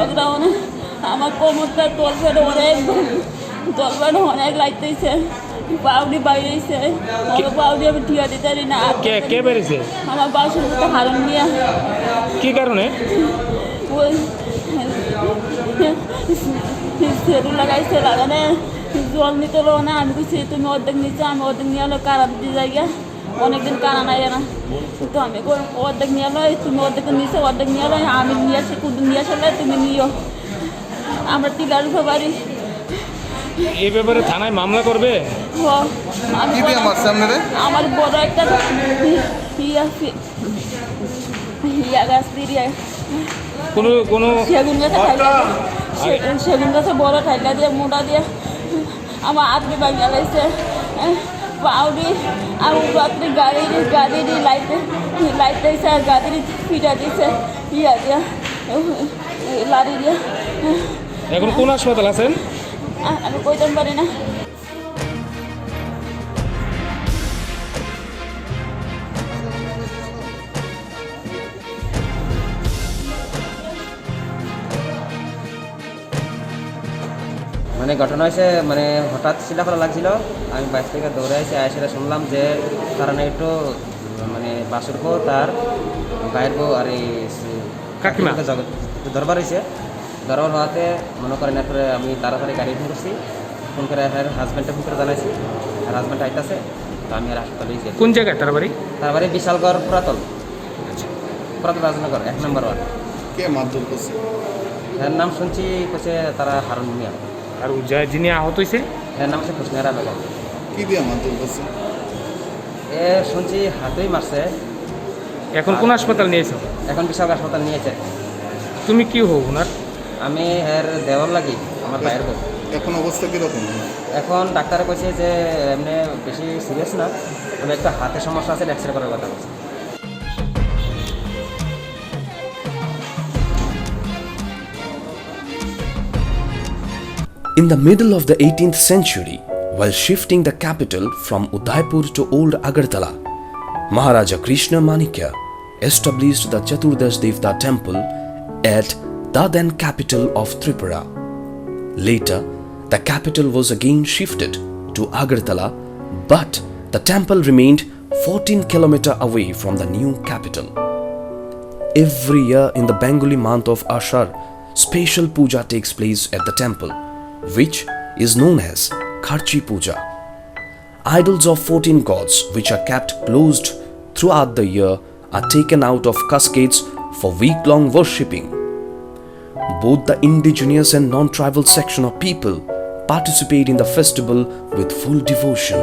ঝগড়া অনেক, আমার কোমরটা তলপেটে অনেক লাগতেছে, পাউডি বাইরেছে, আমার পাউডি আমি ঠিয়া দিতে পারি না। কে বেরিয়েছে? আমার বাসন তো হারণ নিয়ে। কি কারণে? ওই সেরু লাগাইছে, লাগানে জল নিতে হলো না। আমি বলছি তুমি অর্ধেক নিচ্ছ, আমি অর্ধেক নিয়ে এলো কারা দিতে যাই গা, অনেকদিন কারা নাই না। তো আমি অর্ধেক নিয়ে এলো, তুমি অর্ধেক নিচ্ছ, অর্ধেক নিয়ে এলো, আমি নিয়ে আসি, কুদুম নিয়ে আসলে তুমি নিও। আমরা টিলার উঠে পারি। এই ব্যাপারে থানায় মামলা করবে? আমার বড় একটা হিয়া গাছ দিয়ে কোনো সেগুন গাছে বড় ঠাইলা দিয়ে মোটা দিয়ে আমার আত্মি বাঙিয়া লাগছে, পাউডি আর রাত্রি গাড়ি লাইট দিয়েছে, আর গাড়ি ফিটা দিয়েছে ইয়া দিয়া লাড়ি দিয়া। এখন কোন হাসপাতাল আছেন? আমি কইতে পারি না। মানে ঘটনা হয়েছে, মানে হঠাৎ শিলা করা লাগছিল, আমি বাইক থেকে দৌড়ে এসে সেটা শুনলাম যে তারা না একটু মানে বাসুর বউ তার গায়ের বউ আর এই কাকিমা দরবার হয়েছে। দরবার হওয়াতে মনে করেন এরপরে আমি তাড়াতাড়ি গাড়ি ফোন করছি, ফোন করে হাজব্যান্ডে ফোন করে জানাইছি, আর হাজব্যান্ড আইতাছে। তো আমি আর হাসপাতালে গেছি। কোন জায়গায় তার বাড়ি? তার বাড়ি বিশালগড় পুরাতন রাজনগর 1 নম্বর ওয়ার্ড। কে মারধর করছে? এর নাম শুনছি করছে তারা হারুন মিয়া। আর যিনি আহত হয়েছে এর নাম হচ্ছে খুশমেরা বেগম। কি দিয়ে মারধর করছে? এ শুনছি হাতেই মারছে। এখন কোন হাসপাতাল নিয়েছো? এখন বিশাল হাসপাতাল নিয়েছে। তুমি কি হো ওনার? আমি এর দেওয়ার লাগি, আমার ভাইয়ের বউ। এখন অবস্থা কীরকম? এখন ডাক্তারে কইছে যে এমনি বেশি সিরিয়াস না, তবে একটা হাতে সমস্যা আছে, এক্সরে করার কথা বলছে। In the middle of the 18th century, while shifting the capital from Udaipur to Old Agartala, Maharaja Krishna Manikya established the Chaturdash Devta temple at the then capital of Tripura. Later, the capital was again shifted to Agartala, but the temple remained 14 km away from the new capital. Every year in the Bengali month of Ashar, special puja takes place at the temple, which is known as Kharchi Puja. Idols of 14 gods, which are kept closed throughout the year, are taken out of cascades for week-long worshipping. Both the indigenous and non-tribal section of people participate in the festival with full devotion.